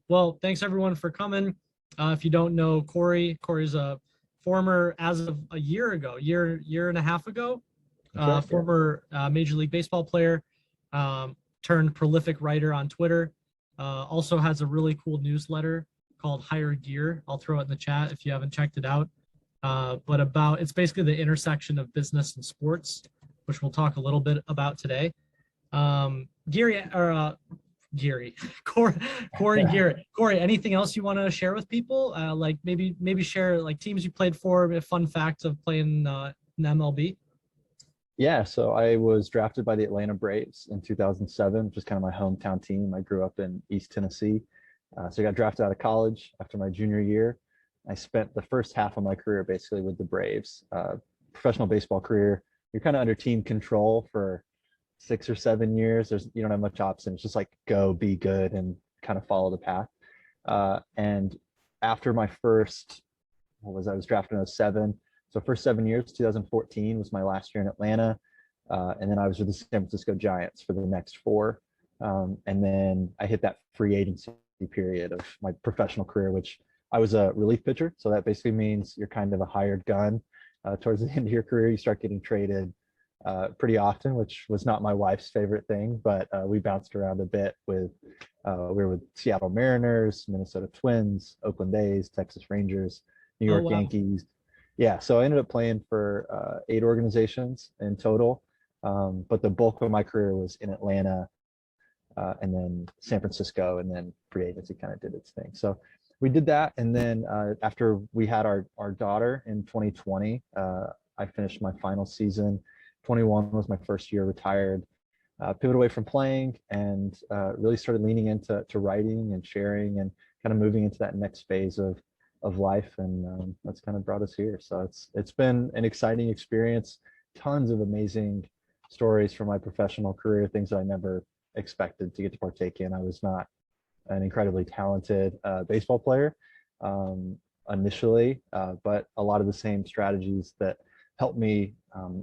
Well, thanks everyone for coming. If you don't know Cory's a former, as of a year ago, year and a half ago, That's right. former Major League Baseball player, turned prolific writer on Twitter. Also has a really cool newsletter called Higher Gear. I'll throw it in the chat if you haven't checked it out. But it's basically the intersection of business and sports, which we'll talk a little bit about today. Cory Gearrin. Cory, anything else you want to share with people? Like maybe share like teams you played for, a fun fact of playing in MLB. Yeah, so I was drafted by the Atlanta Braves in 2007, which is kind of my hometown team. I grew up in East Tennessee. So I got drafted out of college after my junior year. I spent the first half of my career basically with the Braves. Professional baseball career, you're kind of under team control for 6 or 7 years. You don't have much option. It's just like go, be good, and kind of follow the path. And after my first, I was drafted in 07. So first 7 years, 2014 was my last year in Atlanta. And then I was with the San Francisco Giants for the next 4. And then I hit that free agency period of my professional career, which I was a relief pitcher. So that basically means you're kind of a hired gun. Towards the end of your career, you start getting traded pretty often, which was not my wife's favorite thing, but we bounced around a bit we were with Seattle Mariners, Minnesota Twins, Oakland A's, Texas Rangers, New York Yankees. Yeah, so I ended up playing for 8 organizations in total, but the bulk of my career was in Atlanta, and then San Francisco, and then free agency kind of did its thing. So we did that, and then after we had our daughter in 2020, I finished my final season. 21 was my first year, retired, pivoted away from playing, and really started leaning into writing and sharing, and kind of moving into that next phase of life, and that's kind of brought us here. So it's been an exciting experience. Tons of amazing stories from my professional career, things that I never expected to get to partake in. I was not an incredibly talented baseball player initially, but a lot of the same strategies that helped me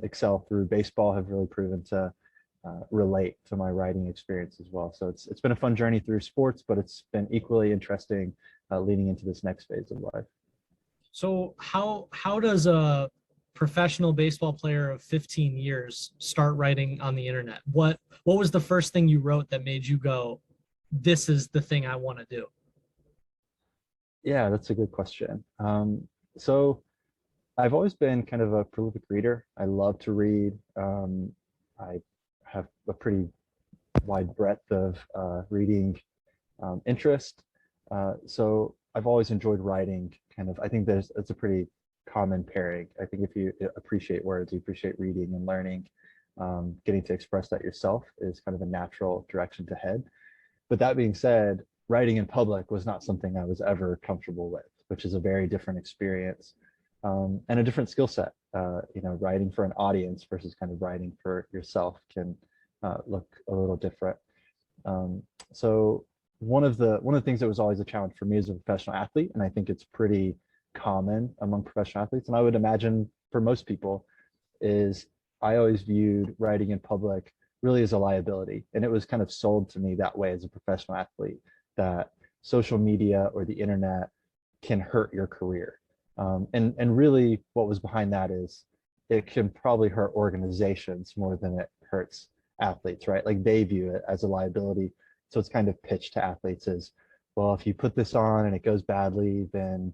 excel through baseball have really proven to relate to my writing experience as well. So it's been a fun journey through sports, but it's been equally interesting leading into this next phase of life. So how does a professional baseball player of 15 years start writing on the internet? What was the first thing you wrote that made you go, this is the thing I want to do? Yeah, that's a good question. So I've always been kind of a prolific reader. I love to read. I have a pretty wide breadth of reading interest. So I've always enjoyed writing. I think it's a pretty common pairing. I think if you appreciate words, you appreciate reading and learning. Getting to express that yourself is kind of a natural direction to head. But that being said, writing in public was not something I was ever comfortable with, which is a very different experience. And a different skill set. Writing for an audience versus kind of writing for yourself can look a little different. So one of the things that was always a challenge for me as a professional athlete, and I think it's pretty common among professional athletes, and I would imagine for most people, is I always viewed writing in public really as a liability. And it was kind of sold to me that way as a professional athlete, that social media or the internet can hurt your career. And really what was behind that is it can probably hurt organizations more than it hurts athletes, right? Like they view it as a liability. So it's kind of pitched to athletes as, well, if you put this on and it goes badly, then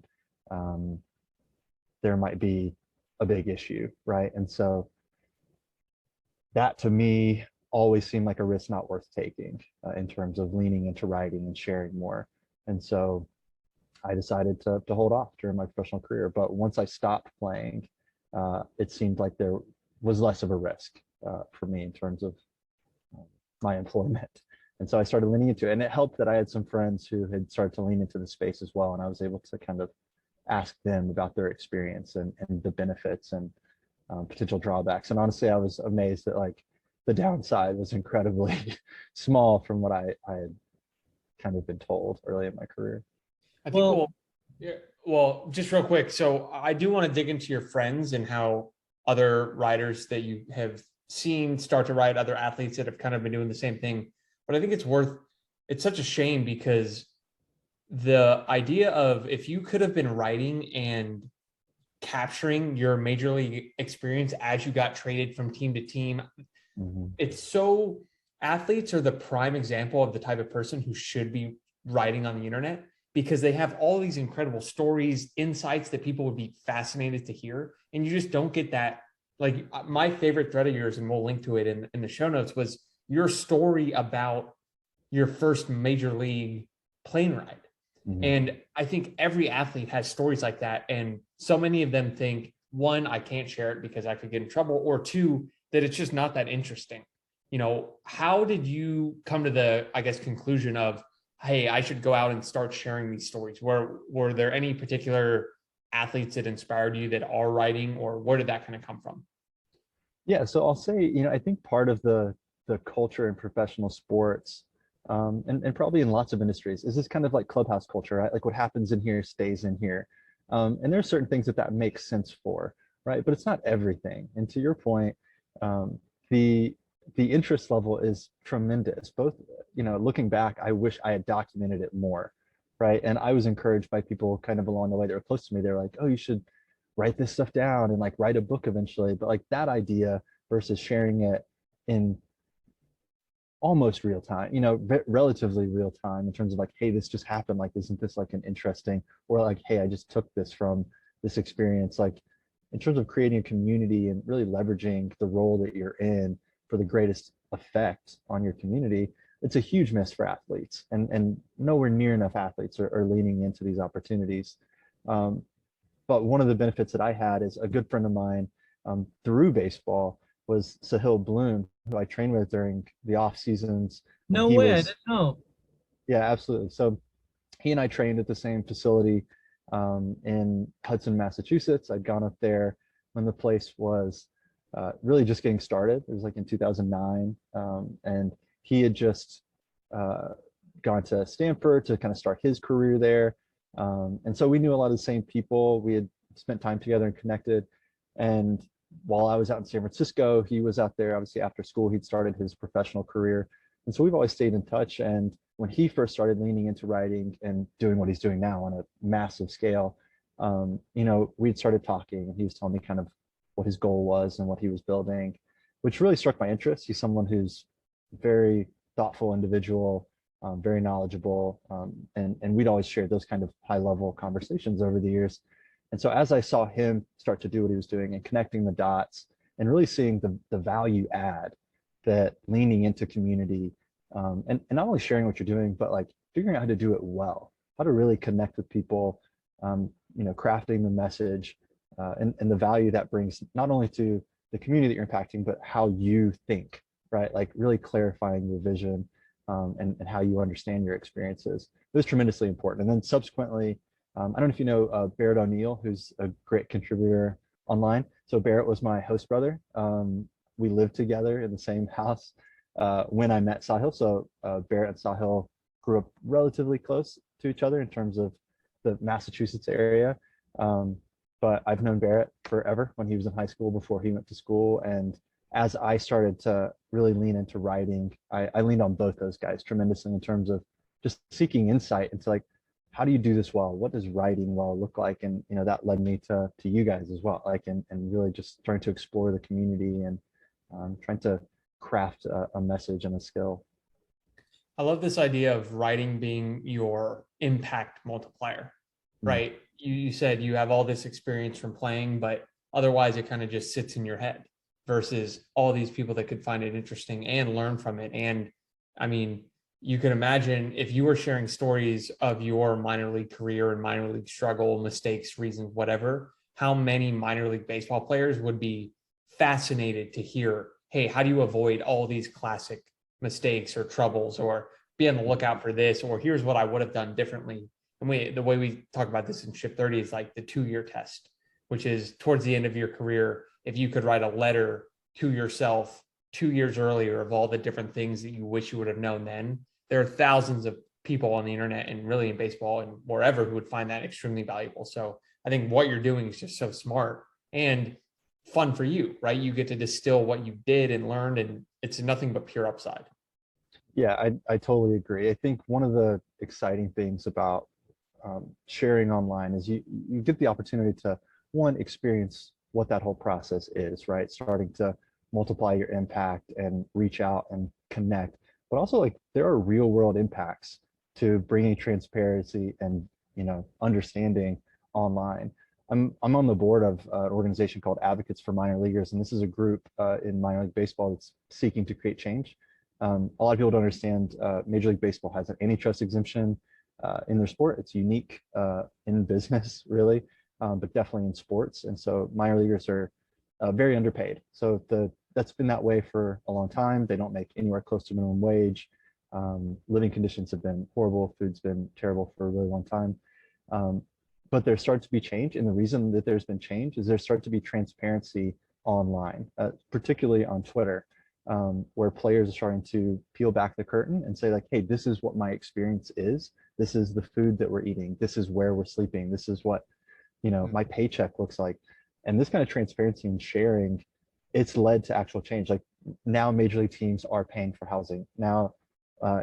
there might be a big issue, right? And so that to me always seemed like a risk not worth taking in terms of leaning into writing and sharing more. And so I decided to hold off during my professional career. But once I stopped playing, it seemed like there was less of a risk for me in terms of my employment. And so I started leaning into it. And it helped that I had some friends who had started to lean into the space as well. And I was able to kind of ask them about their experience and the benefits and potential drawbacks. And honestly, I was amazed that like the downside was incredibly small from what I had kind of been told early in my career. I think well, just real quick. So I do want to dig into your friends and how other writers that you have seen start to write, other athletes that have kind of been doing the same thing. But I think it's such a shame because the idea of if you could have been writing and capturing your major league experience as you got traded from team to team, it's so, athletes are the prime example of the type of person who should be writing on the internet, because they have all these incredible stories, insights that people would be fascinated to hear. And you just don't get that. Like, my favorite thread of yours, and we'll link to it in the show notes, was your story about your first major league plane ride. And I think every athlete has stories like that. And so many of them think, one, I can't share it because I could get in trouble, or two, that it's just not that interesting. You know, how did you come to the, I guess, conclusion of, hey, I should go out and start sharing these stories? Were there any particular athletes that inspired you that are writing, or where did that kind of come from? Yeah, so I'll say, I think part of the culture in professional sports, and probably in lots of industries, is this kind of like clubhouse culture, right? Like what happens in here stays in here. And there's certain things that makes sense for, right? But it's not everything. And to your point, the interest level is tremendous. Both, looking back, I wish I had documented it more, right? And I was encouraged by people kind of along the way that were close to me. They're like, oh, you should write this stuff down and like write a book eventually. But like that idea versus sharing it in almost real time, relatively real time, in terms of like, hey, this just happened. Like, isn't this like an interesting, or like, hey, I just took this from this experience. Like, in terms of creating a community and really leveraging the role that you're in for the greatest effect on your community, it's a huge miss for athletes, and nowhere near enough athletes are leaning into these opportunities. But one of the benefits that I had is a good friend of mine through baseball was Sahil Bloom, who I trained with during the off seasons. No way, I didn't know. Yeah, absolutely. So he and I trained at the same facility in Hudson, Massachusetts. I'd gone up there when the place was really just getting started. It was like in 2009. And he had just gone to Stanford to kind of start his career there. And so we knew a lot of the same people. We had spent time together and connected. And while I was out in San Francisco, he was out there. Obviously, after school, he'd started his professional career. And so we've always stayed in touch. And when he first started leaning into writing and doing what he's doing now on a massive scale, we'd started talking, and he was telling me kind of what his goal was and what he was building, which really struck my interest. He's someone who's very thoughtful individual, very knowledgeable, and we'd always shared those kind of high level conversations over the years. And so as I saw him start to do what he was doing and connecting the dots and really seeing the value add that leaning into community, and not only sharing what you're doing, but like figuring out how to do it well, how to really connect with people, crafting the message, and the value that brings not only to the community that you're impacting, but how you think, right? Like really clarifying your vision, and how you understand your experiences. It was tremendously important. And then subsequently, I don't know if you know Barrett O'Neill, who's a great contributor online. So Barrett was my host brother. We lived together in the same house when I met Sahil. So Barrett and Sahil grew up relatively close to each other in terms of the Massachusetts area. But I've known Barrett forever, when he was in high school, before he went to school. And as I started to really lean into writing, I leaned on both those guys tremendously in terms of just seeking insight into like, how do you do this well? What does writing well look like? And that led me to you guys as well, like, and really just trying to explore the community and trying to craft a message and a skill. I love this idea of writing being your impact multiplier, right? You said you have all this experience from playing, but otherwise it kind of just sits in your head, versus all these people that could find it interesting and learn from it. And I mean, you can imagine if you were sharing stories of your minor league career and minor league struggle, mistakes, reasons, whatever, how many minor league baseball players would be fascinated to hear, hey, how do you avoid all these classic mistakes or troubles, or be on the lookout for this, or here's what I would have done differently. And the way we talk about this in Shift 30 is like the 2-year test, which is towards the end of your career, if you could write a letter to yourself 2 years earlier of all the different things that you wish you would have known then. There are thousands of people on the internet and really in baseball and wherever who would find that extremely valuable. So I think what you're doing is just so smart and fun for you, right? You get to distill what you did and learned, and it's nothing but pure upside. Yeah, I totally agree. I think one of the exciting things about sharing online is you get the opportunity to, one, experience what that whole process is, right? Starting to multiply your impact and reach out and connect, but also like there are real world impacts to bringing transparency and, understanding online. I'm on the board of an organization called Advocates for Minor Leaguers, and this is a group in minor league baseball that's seeking to create change. A lot of people don't understand Major League Baseball has an antitrust exemption in their sport. It's unique in business, really, but definitely in sports. And so minor leaguers are very underpaid. So that's been that way for a long time. They don't make anywhere close to minimum wage. Living conditions have been horrible. Food's been terrible for a really long time. But there starts to be change. And the reason that there's been change is there starts to be transparency online, particularly on Twitter, where players are starting to peel back the curtain and say like, hey, this is what my experience is. This is the food that we're eating. This is where we're sleeping. This is what, my paycheck looks like. And this kind of transparency and sharing, it's led to actual change. Like now major league teams are paying for housing. Now,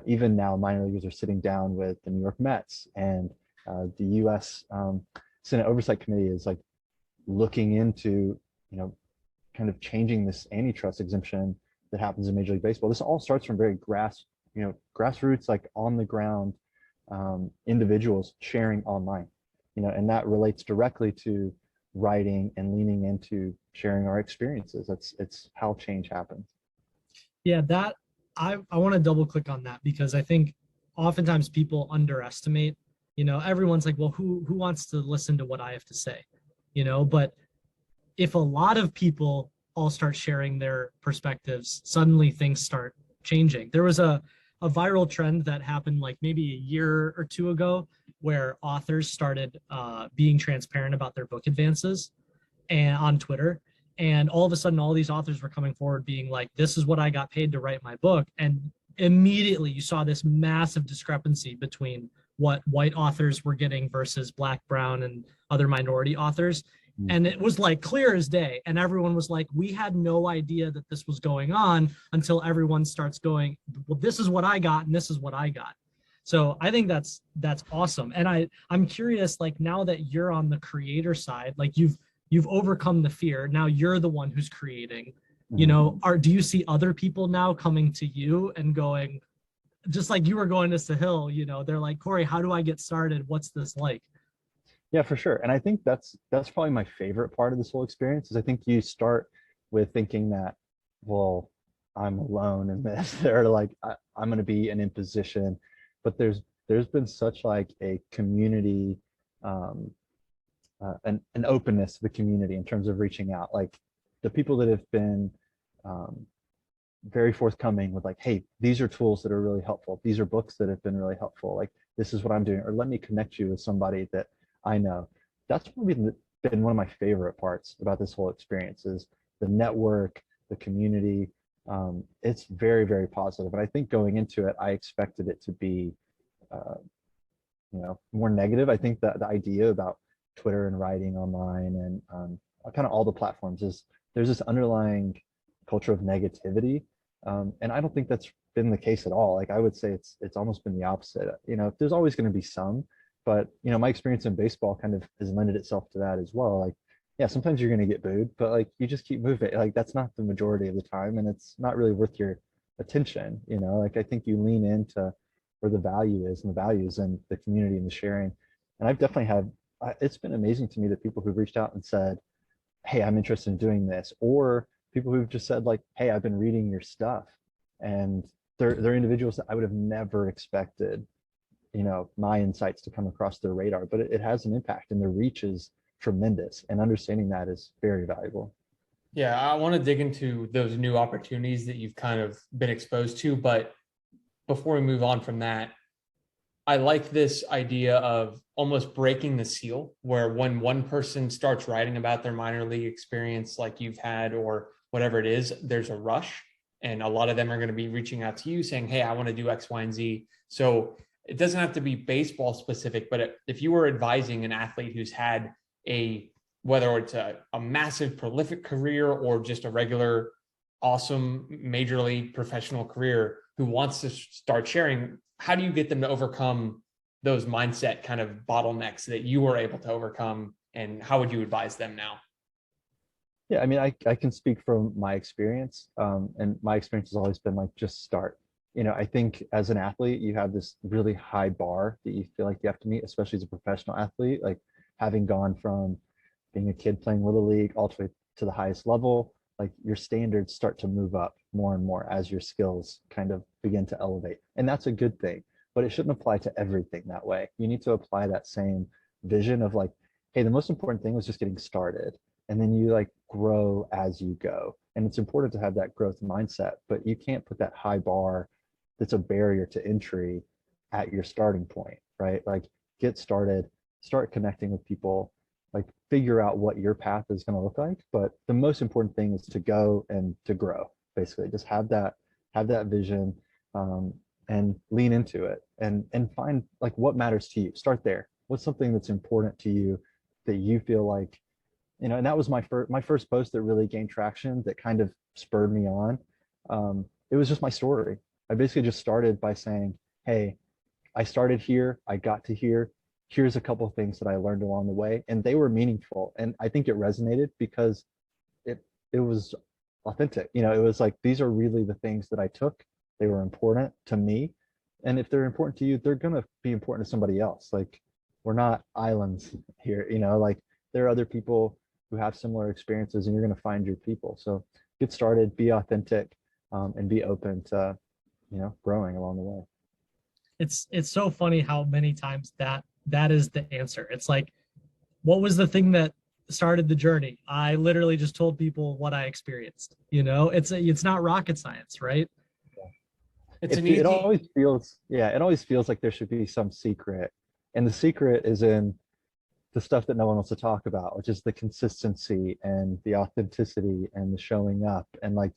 even now minor leaguers are sitting down with the New York Mets, and the US Senate Oversight Committee is like looking into, kind of changing this antitrust exemption that happens in Major League Baseball. This all starts from very grassroots, like on the ground individuals sharing online, and that relates directly to writing and leaning into sharing our experiences. It's how change happens. Yeah, that I want to double click on that, because I think oftentimes people underestimate, everyone's like, well, who wants to listen to what I have to say, but if a lot of people all start sharing their perspectives, suddenly things start changing. There was a viral trend that happened like maybe a year or two ago, where authors started being transparent about their book advances and on Twitter. And all of a sudden, all these authors were coming forward being like, this is what I got paid to write my book. And immediately you saw this massive discrepancy between what white authors were getting versus Black, brown, and other minority authors. And it was like clear as day. And everyone was like, we had no idea that this was going on until everyone starts going, well, this is what I got and this is what I got. So I think that's awesome. And I'm curious, like now that you're on the creator side, like you've overcome the fear. Now you're the one who's creating, do you see other people now coming to you and going, just like you were going to Sahil, they're like, Cory, how do I get started? What's this like? Yeah, for sure. And I think that's probably my favorite part of this whole experience is I think you start with thinking that, well, I'm alone in this. They're like, I'm going to be an imposition, but there's been such like a community, an openness to the community in terms of reaching out. Like the people that have been very forthcoming with like, hey, these are tools that are really helpful. These are books that have been really helpful. Like, this is what I'm doing, or let me connect you with somebody that I know. That's probably been one of my favorite parts about this whole experience is the network, the community. It's very, very positive. And I think going into it, I expected it to be, more negative. I think that the idea about Twitter and writing online and kind of all the platforms is there's this underlying culture of negativity. And I don't think that's been the case at all. Like I would say it's almost been the opposite. There's always going to be some, but my experience in baseball kind of has lended itself to that as well. Like, yeah, sometimes you're going to get booed, but like you just keep moving. Like that's not the majority of the time, and it's not really worth your attention. Like I think you lean into where the value is, and the values and the community and the sharing. And I've definitely had. It's been amazing to me that people who've reached out and said, "Hey, I'm interested in doing this," or people who've just said like, "Hey, I've been reading your stuff," and they're individuals that I would have never expected, my insights to come across their radar, but it has an impact, and the reach is tremendous, and understanding that is very valuable. Yeah, I want to dig into those new opportunities that you've kind of been exposed to, but before we move on from that, I like this idea of almost breaking the seal, where when one person starts writing about their minor league experience like you've had or whatever it is, there's a rush. And a lot of them are going to be reaching out to you saying, hey, I want to do X, Y, and Z. So it doesn't have to be baseball specific, but if you were advising an athlete who's had whether it's a massive prolific career or just a regular awesome major league professional career who wants to start sharing, how do you get them to overcome those mindset kind of bottlenecks that you were able to overcome, and how would you advise them now? Yeah, I mean, I can speak from my experience, and my experience has always been like, just start. I think as an athlete, you have this really high bar that you feel like you have to meet, especially as a professional athlete, like having gone from being a kid playing little league all the way to the highest level. Like your standards start to move up more and more as your skills kind of begin to elevate. And that's a good thing, but it shouldn't apply to everything that way. You need to apply that same vision of like, hey, the most important thing was just getting started. And then you like grow as you go. And it's important to have that growth mindset, but you can't put that high bar that's a barrier to entry at your starting point, right? Like get started, start connecting with people, like figure out what your path is going to look like. But the most important thing is to go and to grow. Basically, just have that vision, and lean into it, and find like what matters to you. Start there. What's something that's important to you that you feel like, and that was my first post that really gained traction, that kind of spurred me on. It was just my story. I basically just started by saying, hey, I started here, I got to here. Here's a couple of things that I learned along the way, and they were meaningful. And I think it resonated because it was authentic. It was like, these are really the things that I took. They were important to me. And if they're important to you, they're going to be important to somebody else. Like we're not islands here, like there are other people who have similar experiences, and you're going to find your people. So get started, be authentic, and be open to, growing along the way. It's so funny how many times that is the answer. It's like, what was the thing that started the journey? I literally just told people what I experienced. It's not rocket science, right? It always feels, it always feels like there should be some secret, and the secret is in the stuff that no one wants to talk about, which is the consistency and the authenticity and the showing up. And like,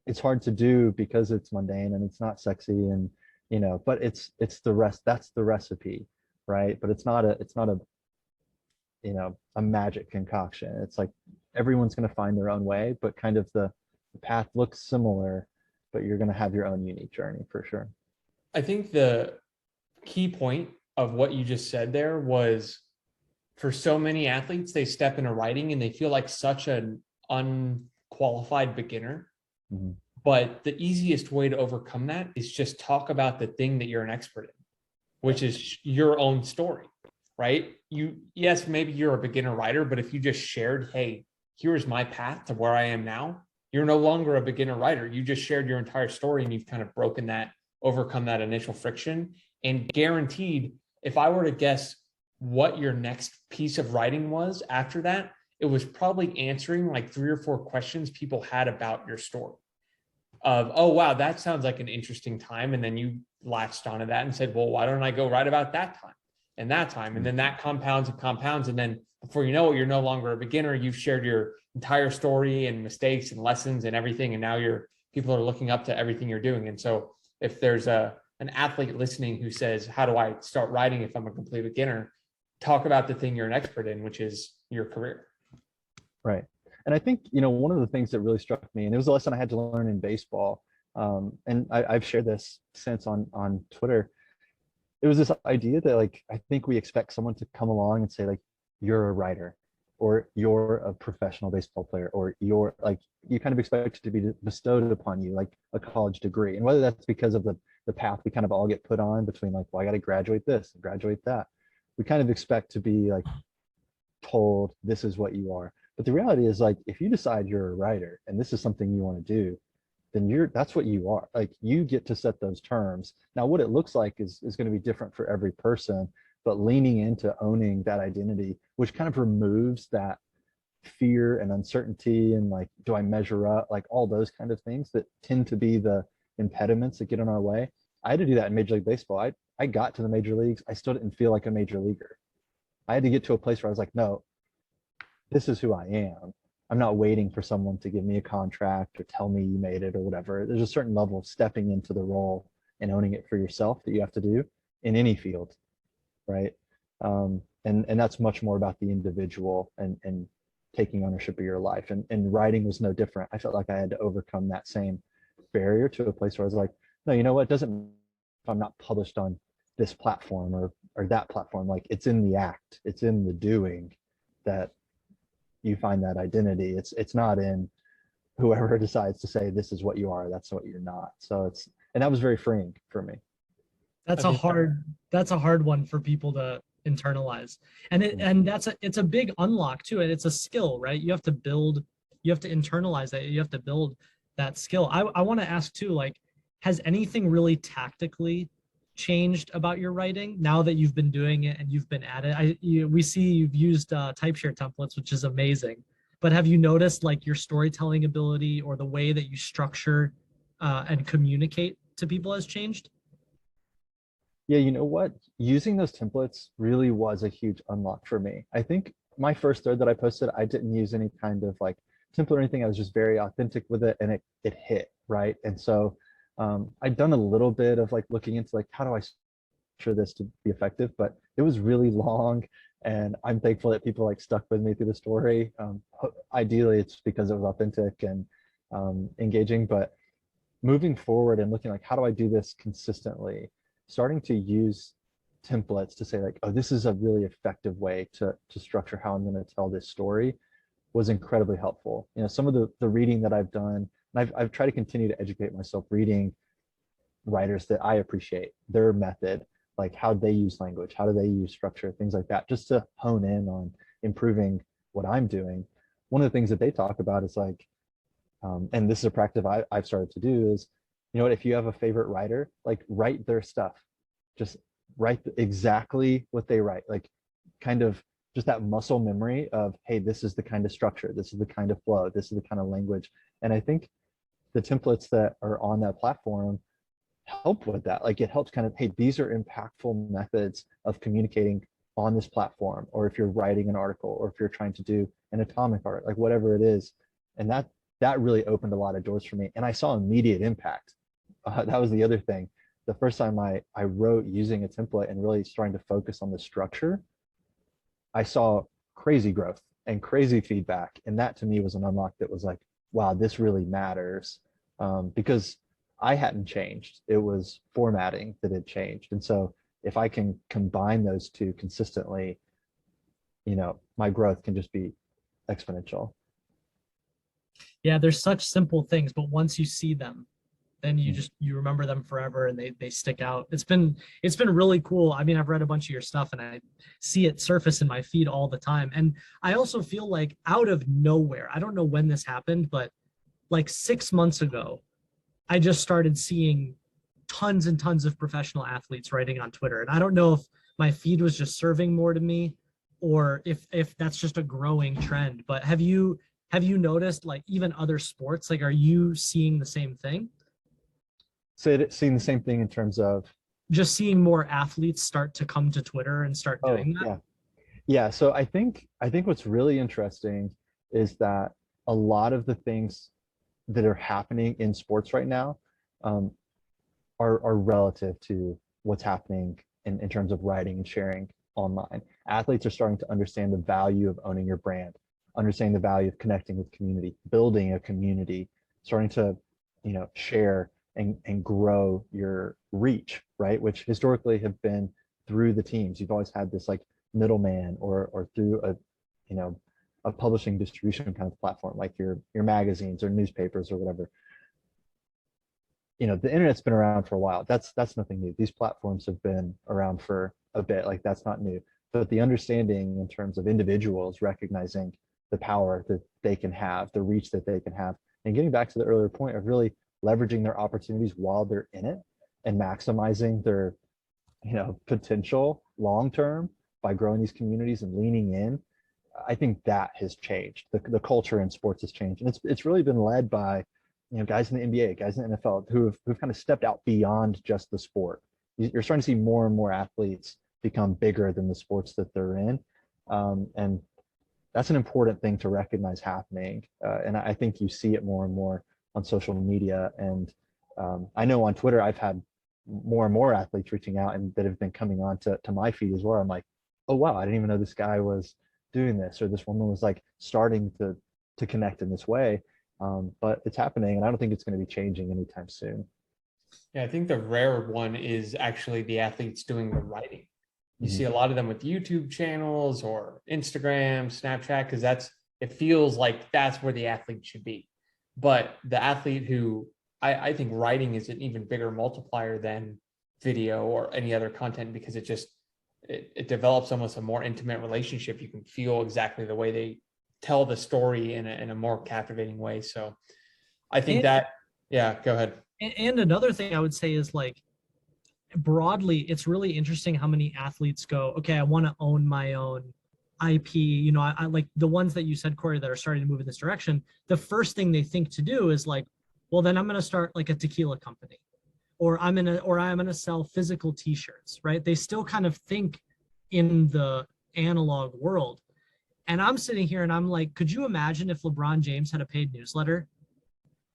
it's hard to do because it's mundane and it's not sexy, and but it's the rest. That's the recipe, right? But it's not a a magic concoction. It's like everyone's going to find their own way, but kind of the path looks similar, but you're going to have your own unique journey for sure. I think the key point of what you just said there was, for so many athletes, they step into writing and they feel like such an unqualified beginner. Mm-hmm. But the easiest way to overcome that is just talk about the thing that you're an expert in, which is your own story, right? Yes, maybe you're a beginner writer, but if you just shared, hey, here's my path to where I am now, you're no longer a beginner writer. You just shared your entire story, and you've kind of overcome that initial friction. And guaranteed, if I were to guess what your next piece of writing was after that, it was probably answering like 3 or 4 questions people had about your story. Of, oh, wow, that sounds like an interesting time. And then you latched onto that and said, well, why don't I go write about that time and that time? And then that compounds and compounds. And then before you know it, you're no longer a beginner. You've shared your entire story and mistakes and lessons and everything. And now people are looking up to everything you're doing. And so if there's an athlete listening who says, how do I start writing if I'm a complete beginner? Talk about the thing you're an expert in, which is your career. Right. And I think, one of the things that really struck me, and it was a lesson I had to learn in baseball, and I've shared this since on Twitter, it was this idea that like, I think we expect someone to come along and say like, you're a writer, or you're a professional baseball player, or you're like, you kind of expect it to be bestowed upon you, like a college degree. And whether that's because of the path we kind of all get put on between like, well, I got to graduate this and graduate that. We kind of expect to be like told this is what you are. But the reality is like, if you decide you're a writer and this is something you want to do, then that's what you are. Like you get to set those terms. Now, what it looks like is going to be different for every person, but leaning into owning that identity, which kind of removes that fear and uncertainty and like, do I measure up? Like all those kind of things that tend to be the impediments that get in our way. I had to do that in Major League Baseball. I got to the major leagues. I still didn't feel like a major leaguer. I had to get to a place where I was like, no, this is who I am. I'm not waiting for someone to give me a contract or tell me you made it or whatever. There's a certain level of stepping into the role and owning it for yourself that you have to do in any field, right? And that's much more about the individual and taking ownership of your life. And writing was no different. I felt like I had to overcome that same barrier to a place where I was like, no, you know what? It doesn't, if I'm not published on this platform or that platform. Like it's in the act, it's in the doing that you find that identity. It's not in whoever decides to say this is what you are, that's what you're not. So and that was very freeing for me. That's I a think that- hard one for people to internalize. And it's a big unlock too. And it's a skill, right? You have to internalize that. You have to build that skill. I want to ask too, like, has anything really tactically changed about your writing now that you've been doing it and you've been at it? We see you've used Typeshare templates, which is amazing. But have you noticed like your storytelling ability or the way that you structure and communicate to people has changed? Yeah, you know what? Using those templates really was a huge unlock for me. I think my first thread that I posted, I didn't use any kind of like template or anything. I was just very authentic with it, and it hit, right? And so I'd done a little bit of like looking into like, how do I structure this to be effective? But it was really long, and I'm thankful that people like stuck with me through the story. Ideally, it's because it was authentic and engaging, but moving forward and looking like, how do I do this consistently? Starting to use templates to say like, oh, this is a really effective way to structure how I'm going to tell this story was incredibly helpful. You know, some of the reading that I've done, and I've tried to continue to educate myself reading writers that I appreciate, their method, like how they use language, how do they use structure, things like that, just to hone in on improving what I'm doing. One of the things that they talk about is like, and this is a practice I've started to do is, you know what, if you have a favorite writer, like write their stuff, just write exactly what they write, like kind of just that muscle memory of, hey, this is the kind of structure, this is the kind of flow, this is the kind of language. And I think the templates that are on that platform help with that. Like it helps kind of, hey, these are impactful methods of communicating on this platform, or if you're writing an article, or if you're trying to do an atomic art, like whatever it is. And that really opened a lot of doors for me, and I saw immediate impact. That was the other thing. The first time I wrote using a template and really starting to focus on the structure, I saw crazy growth and crazy feedback. And that to me was an unlock that was like, wow, this really matters. Because I hadn't changed. It was formatting that had changed. And so if I can combine those two consistently, you know, my growth can just be exponential. Yeah, there's such simple things, but once you see them, then you remember them forever, and they stick out. It's been really cool. I mean, I've read a bunch of your stuff and I see it surface in my feed all the time. And I also feel like out of nowhere, I don't know when this happened, but like 6 months ago, I just started seeing tons and tons of professional athletes writing on Twitter. And I don't know if my feed was just serving more to me or if that's just a growing trend. But have you noticed like even other sports, like are you seeing the same thing? Seeing the same thing in terms of Just seeing more athletes start to come to Twitter and start doing that? Yeah. So I think what's really interesting is that a lot of the things that are happening in sports right now are relative to what's happening in terms of writing and sharing online. Athletes are starting to understand the value of owning your brand, understanding the value of connecting with community, building a community, starting to, you know, share and grow your reach, right? Which historically have been through the teams. You've always had this like middleman or through a, you know, a publishing distribution kind of platform, like your magazines or newspapers or whatever. You know, the internet's been around for a while. That's nothing new. These platforms have been around for a bit, like that's not new. But the understanding in terms of individuals recognizing the power that they can have, the reach that they can have, and getting back to the earlier point of really leveraging their opportunities while they're in it and maximizing their, you know, potential long term by growing these communities and leaning in. I think that has changed. The culture in sports has changed, and it's really been led by, you know, guys in the NBA, guys in the NFL who've kind of stepped out beyond just the sport. You're starting to see more and more athletes become bigger than the sports that they're in, and that's an important thing to recognize happening. And I think you see it more and more on social media. And I know on Twitter, I've had more and more athletes reaching out and that have been coming on to my feed as well. I'm like, oh, wow, I didn't even know this guy was doing this, or this woman was like starting to connect in this way. But it's happening, and I don't think it's going to be changing anytime soon. Yeah, I think the rare one is actually the athletes doing the writing. You Mhm. see a lot of them with YouTube channels or Instagram, Snapchat, because it feels like that's where the athlete should be. But the athlete who I think writing is an even bigger multiplier than video or any other content, because it develops almost a more intimate relationship. You can feel exactly the way they tell the story in a more captivating way. So I think And, that, yeah, go ahead. and another thing I would say is like broadly, it's really interesting how many athletes go, okay, I want to own my own IP. You know, I like the ones that you said, Cory, that are starting to move in this direction. The first thing they think to do is like, well, then I'm going to start like a tequila company, or I'm gonna sell physical T-shirts, right? They still kind of think in the analog world. And I'm sitting here and I'm like, could you imagine if LeBron James had a paid newsletter?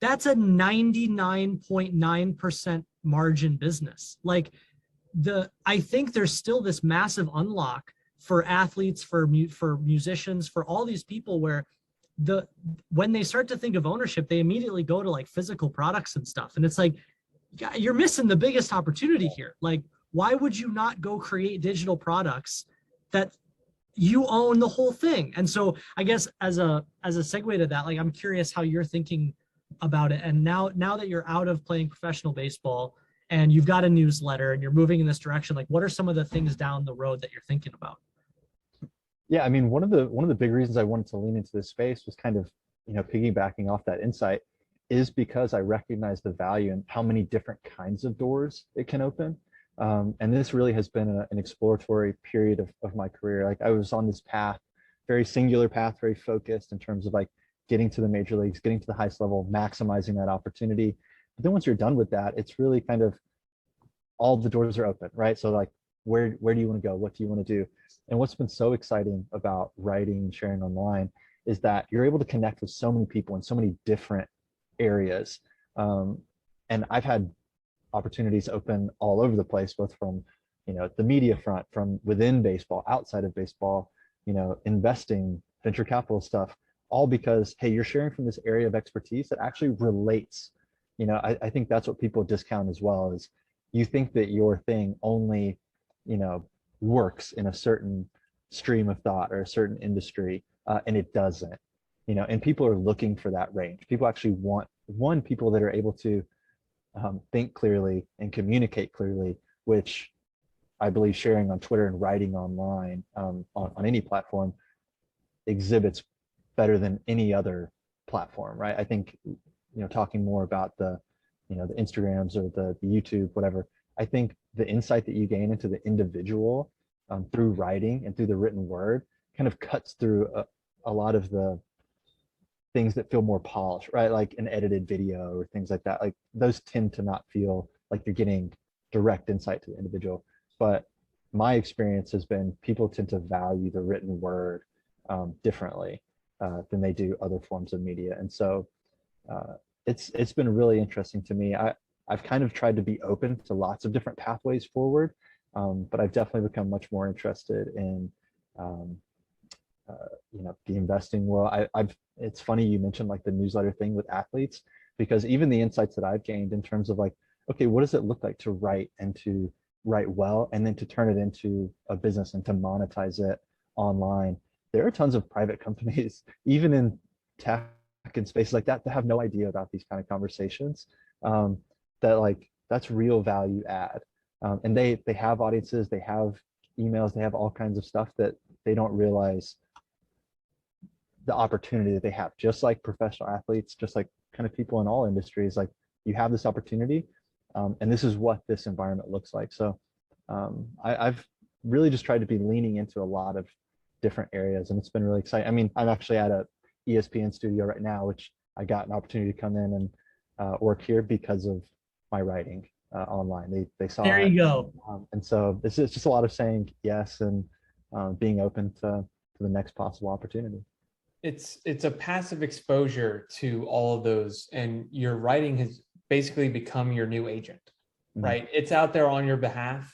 That's a 99.9% margin business. Like I think there's still this massive unlock for athletes, for musicians, for all these people where when they start to think of ownership, they immediately go to like physical products and stuff. And it's like, you're missing the biggest opportunity here. Like, why would you not go create digital products that you own the whole thing? And so I guess as a segue to that, like, I'm curious how you're thinking about it. And now that you're out of playing professional baseball and you've got a newsletter and you're moving in this direction, like what are some of the things down the road that you're thinking about? Yeah, I mean, one of the big reasons I wanted to lean into this space was kind of, piggybacking off that insight, is because I recognize the value and how many different kinds of doors it can open. And this really has been an exploratory period of my career. Like I was on this path, very singular path, very focused in terms of like getting to the major leagues, getting to the highest level, maximizing that opportunity. But then once you're done with that, it's really kind of all the doors are open, right? So like, where do you want to go? What do you want to do? And what's been so exciting about writing and sharing online is that you're able to connect with so many people in so many different areas. And I've had opportunities open all over the place, both from, the media front, from within baseball, outside of baseball, investing, venture capital stuff, all because, hey, you're sharing from this area of expertise that actually relates. I think that's what people discount as well, is you think that your thing only, works in a certain stream of thought or a certain industry, and it doesn't. And people are looking for that range. People actually want people that are able to think clearly and communicate clearly, which I believe sharing on Twitter and writing online, on any platform, exhibits better than any other platform, right? I think, talking more about the Instagrams or the YouTube, whatever, I think the insight that you gain into the individual, through writing and through the written word kind of cuts through a lot of the things that feel more polished, right? Like an edited video or things like that. Like those tend to not feel like you're getting direct insight to the individual. But my experience has been people tend to value the written word differently than they do other forms of media. And so it's been really interesting to me. I've kind of tried to be open to lots of different pathways forward, but I've definitely become much more interested in um, the investing world. It's funny you mentioned like the newsletter thing with athletes, because even the insights that I've gained in terms of like, okay, what does it look like to write and to write well, and then to turn it into a business and to monetize it online. There are tons of private companies, even in tech and spaces like that have no idea about these kind of conversations. That like, that's real value add. And they have audiences, they have emails, they have all kinds of stuff that they don't realize the opportunity that they have, just like professional athletes, just like kind of people in all industries. Like, you have this opportunity, and this is what this environment looks like. So I've really just tried to be leaning into a lot of different areas, and it's been really exciting. I mean, I'm actually at a ESPN studio right now, which I got an opportunity to come in and work here because of my writing online. They saw There it, you go. and so it's just a lot of saying yes and being open to the next possible opportunity. It's a passive exposure to all of those, and your writing has basically become your new agent, right? It's out there on your behalf,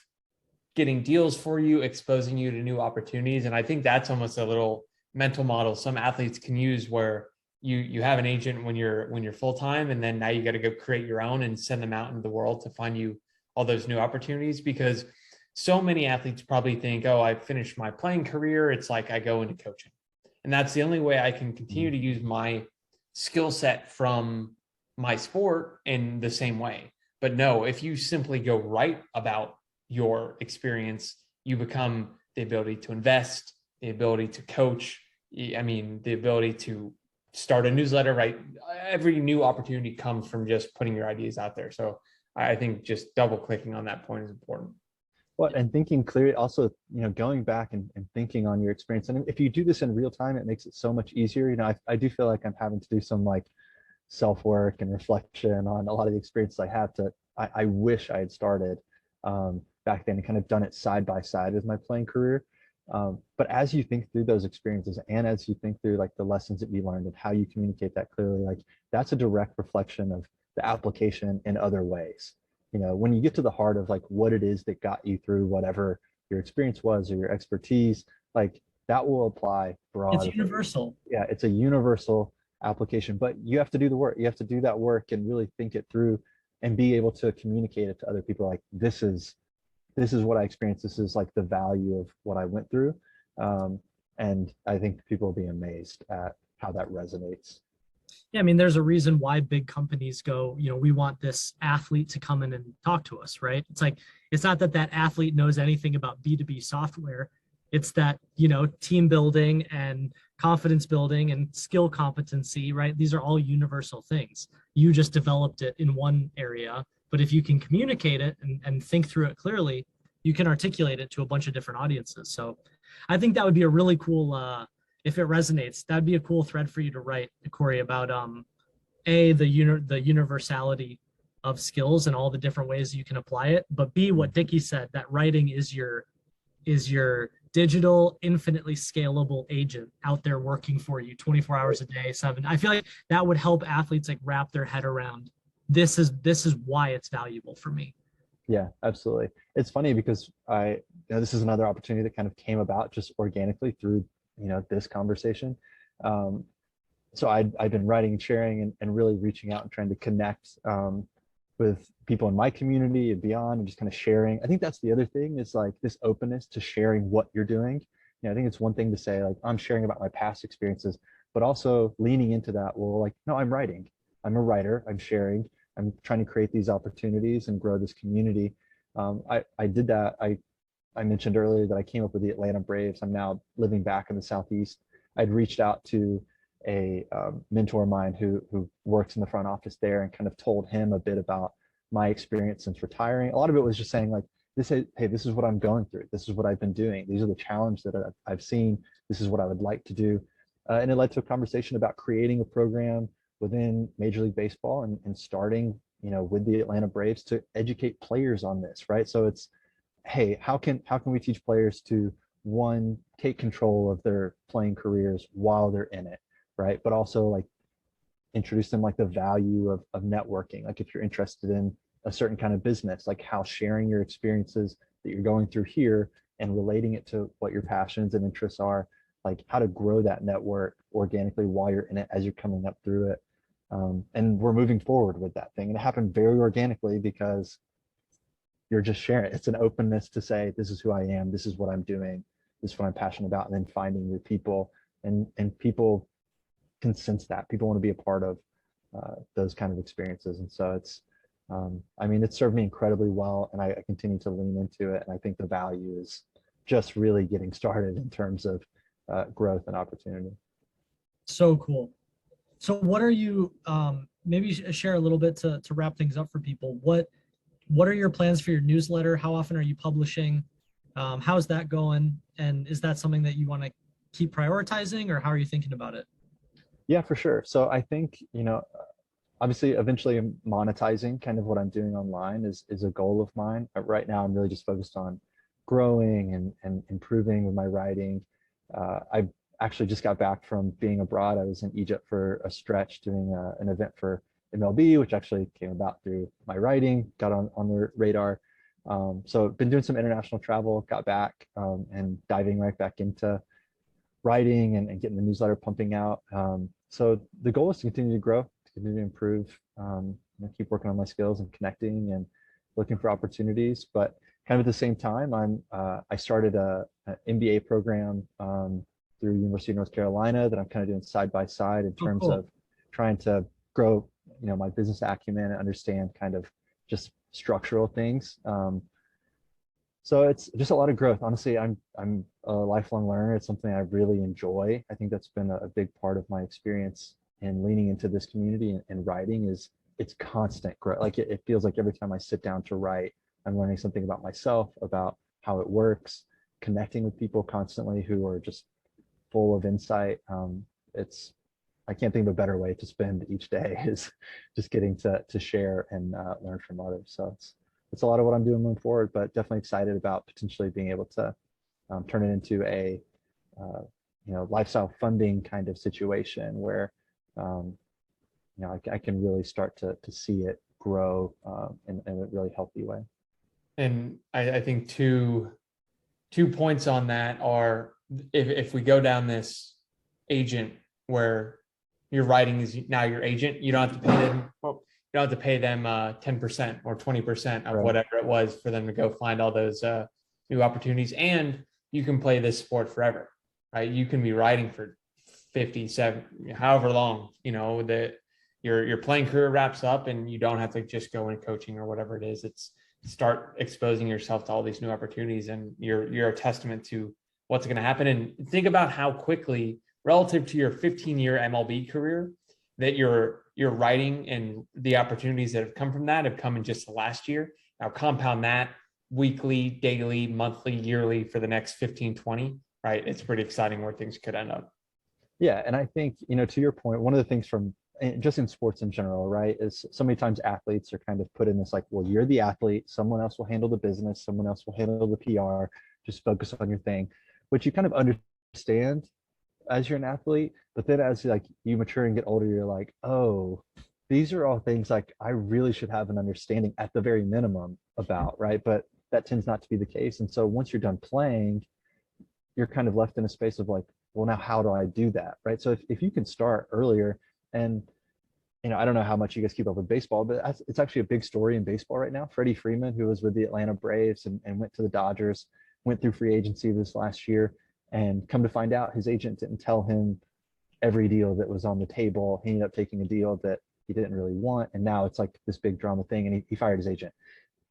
getting deals for you, exposing you to new opportunities. And I think that's almost a little mental model some athletes can use, where you have an agent when you're full-time, and then now you got to go create your own and send them out into the world to find you all those new opportunities. Because so many athletes probably think, oh, I finished my playing career, it's like I go into coaching, and that's the only way I can continue to use my skill set from my sport in the same way. But no, if you simply go write about your experience, you become the ability to invest, the ability to coach, I mean, the ability to start a newsletter, right? Every new opportunity comes from just putting your ideas out there. So I think just double clicking on that point is important. Well, and thinking clearly, also, going back and thinking on your experience. And if you do this in real time, it makes it so much easier. I do feel like I'm having to do some like self-work and reflection on a lot of the experiences I have I wish I had started back then and kind of done it side by side with my playing career. But as you think through those experiences, and as you think through like the lessons that you learned and how you communicate that clearly, like that's a direct reflection of the application in other ways. When you get to the heart of like what it is that got you through whatever your experience was or your expertise, like that will apply broadly. It's universal. Yeah, it's a universal application, but you have to do the work. You have to do that work and really think it through and be able to communicate it to other people. Like this is what I experienced. This is like the value of what I went through. And I think people will be amazed at how that resonates. Yeah, I mean, there's a reason why big companies go, we want this athlete to come in and talk to us, right? It's like, it's not that athlete knows anything about B2B software. It's that, team building and confidence building and skill competency, right? These are all universal things. You just developed it in one area, but if you can communicate it and think through it clearly, you can articulate it to a bunch of different audiences. So I think that would be a really cool, if it resonates, that'd be a cool thread for you to write, Cory, about the universality of skills and all the different ways you can apply it, but B, what Dickie said, that writing is your digital, infinitely scalable agent out there working for you 24 hours a day, 7. I feel like that would help athletes like wrap their head around this is why it's valuable for me. Yeah, absolutely. It's funny because this is another opportunity that kind of came about just organically through, this conversation. So I've been writing and sharing and really reaching out and trying to connect with people in my community and beyond, and just kind of sharing. I think that's the other thing, is like this openness to sharing what you're doing. I think it's one thing to say like, I'm sharing about my past experiences, but also leaning into that. Well, like, no, I'm writing. I'm a writer. I'm sharing. I'm trying to create these opportunities and grow this community. I did that. I mentioned earlier that I came up with the Atlanta Braves. I'm now living back in the Southeast. I'd reached out to a mentor of mine who works in the front office there, and kind of told him a bit about my experience since retiring. A lot of it was just saying like, hey, this is what I'm going through. This is what I've been doing. These are the challenges that I've seen. This is what I would like to do. And it led to a conversation about creating a program within Major League Baseball and starting, with the Atlanta Braves to educate players on this, right? So it's, hey, how can we teach players to, one, take control of their playing careers while they're in it, right? But also like introduce them like the value of networking. Like if you're interested in a certain kind of business, like how sharing your experiences that you're going through here and relating it to what your passions and interests are, like how to grow that network organically while you're in it as you're coming up through it. And we're moving forward with that thing. And it happened very organically because you're just sharing. It's an openness to say, this is who I am. This is what I'm doing. This is what I'm passionate about. And then finding your people, and people can sense that. People want to be a part of those kind of experiences. And so it's, it's served me incredibly well, and I continue to lean into it. And I think the value is just really getting started in terms of growth and opportunity. So cool. So what are you, maybe share a little bit to wrap things up for people. What are your plans for your newsletter? How often are you publishing? How's that going? And is that something that you want to keep prioritizing, or how are you thinking about it? Yeah, for sure. So I think, obviously eventually monetizing kind of what I'm doing online is a goal of mine. But right now I'm really just focused on growing and improving with my writing. I actually just got back from being abroad. I was in Egypt for a stretch doing an event for MLB, which actually came about through my writing, got on their radar. So been doing some international travel, got back and diving right back into writing and getting the newsletter pumping out. So the goal is to continue to grow, to continue to improve, keep working on my skills and connecting and looking for opportunities. But kind of at the same time, I started an MBA program through University of North Carolina that I'm kind of doing side by side in terms cool. of trying to grow, my business acumen and understand kind of just structural things. So it's just a lot of growth. Honestly, I'm a lifelong learner. It's something I really enjoy. I think that's been a big part of my experience in leaning into this community and writing is it's constant growth. Like it feels like every time I sit down to write, I'm learning something about myself, about how it works, connecting with people constantly who are just full of insight. I can't think of a better way to spend each day is just getting to share and learn from others. So it's a lot of what I'm doing moving forward, but definitely excited about potentially being able to turn it into a lifestyle funding kind of situation where I can really start to see it grow in a really healthy way. And I think two points on that are if we go down this agent where your writing is now your agent, you don't have to pay them. Well, you don't have to pay them 10% or 20% of Right. whatever it was for them to go find all those new opportunities. And you can play this sport forever, right? You can be writing for 57, however long, that your playing career wraps up and you don't have to just go in coaching or whatever it is. It's start exposing yourself to all these new opportunities and you're a testament to what's going to happen. And think about how quickly relative to your 15-year MLB career that your writing and the opportunities that have come from that have come in just the last year. Now compound that weekly, daily, monthly, yearly for the next 15, 20, right? It's pretty exciting where things could end up. Yeah. And I think, to your point, one of the things from just in sports in general, right, is so many times athletes are kind of put in this like, well, you're the athlete, someone else will handle the business, someone else will handle the PR, just focus on your thing, which you kind of understand as you're an athlete, but then as like you mature and get older, you're like, oh, these are all things like I really should have an understanding at the very minimum about, right? But that tends not to be the case. And so once you're done playing, you're kind of left in a space of like, well, now how do I do that, right? So if you can start earlier, and I don't know how much you guys keep up with baseball, but it's actually a big story in baseball right now. Freddie Freeman, who was with the Atlanta Braves and went to the Dodgers, went through free agency this last year, and come to find out his agent didn't tell him every deal that was on the table. He ended up taking a deal that he didn't really want, and now it's like this big drama thing, and he fired his agent.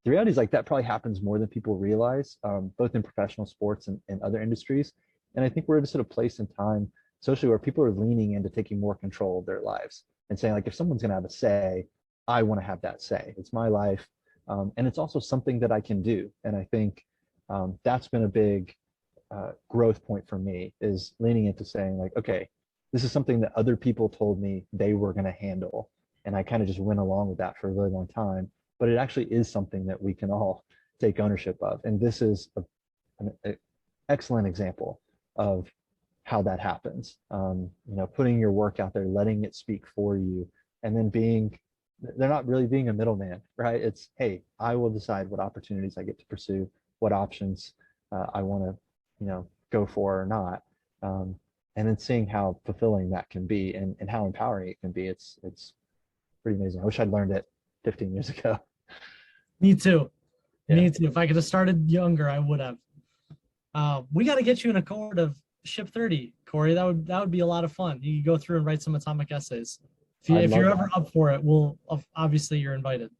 The reality is like that probably happens more than people realize, both in professional sports and other industries. And I think we're just at a place in time, socially, where people are leaning into taking more control of their lives and saying like, if someone's going to have a say, I want to have that say. It's my life, and it's also something that I can do. And I think that's been a big growth point for me, is leaning into saying like, okay, this is something that other people told me they were going to handle, and I kind of just went along with that for a really long time. But it actually is something that we can all take ownership of, and this is an excellent example of how that happens. Putting your work out there, letting it speak for you, and then they're not really being a middleman, right? It's, hey, I will decide what opportunities I get to pursue, what options I want to, go for or not. And then seeing how fulfilling that can be and how empowering it can be. It's pretty amazing. I wish I'd learned it 15 years ago. Me too. Yeah. Me too. If I could have started younger, I would have. We got to get you in a cohort of Ship 30, Cory. That would be a lot of fun. You could go through and write some atomic essays. If you're ever up for it, obviously you're invited.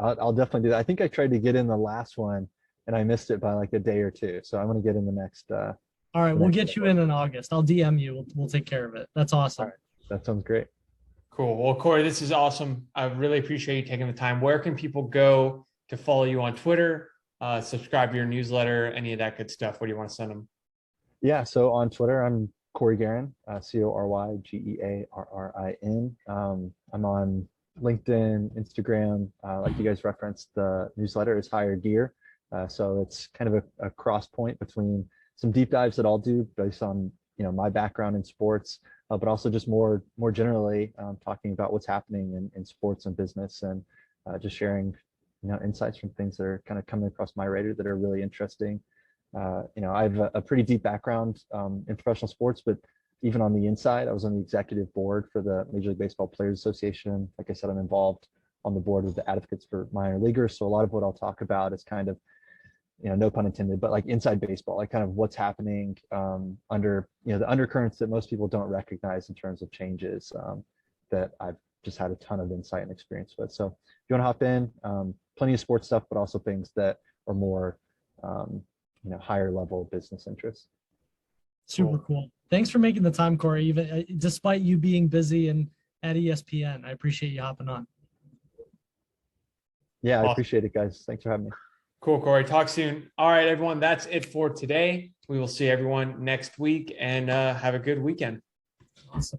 I'll definitely do that. I think I tried to get in the last one and I missed it by like a day or two. So I'm going to get in the next. All right, we'll get you in August. I'll DM you. We'll take care of it. That's awesome. All right. That sounds great. Cool. Well, Cory, this is awesome. I really appreciate you taking the time. Where can people go to follow you on Twitter, subscribe to your newsletter, any of that good stuff? What do you want to send them? Yeah. So on Twitter, I'm Cory Gearrin, CoryGearrin. I'm on LinkedIn, Instagram. Like you guys referenced, the newsletter is Higher Gear. So it's kind of a cross point between some deep dives that I'll do based on my background in sports, but also just more generally talking about what's happening in sports and business, and just sharing insights from things that are kind of coming across my radar that are really interesting. I have a pretty deep background in professional sports, but even on the inside, I was on the executive board for the Major League Baseball Players Association. Like I said, I'm involved on the board with the advocates for minor leaguers. So a lot of what I'll talk about is kind of, no pun intended, but like inside baseball, like kind of what's happening under, the undercurrents that most people don't recognize in terms of changes that I've just had a ton of insight and experience with. So if you want to hop in, plenty of sports stuff, but also things that are more, higher level business interests. Super cool. Thanks for making the time, Cory, even despite you being busy and at ESPN. I appreciate you hopping on. Yeah, I Awesome. appreciate it, guys. Thanks for having me. Cool, Cory. Talk soon. All right, everyone. That's it for today. We will see everyone next week, and have a good weekend. Awesome.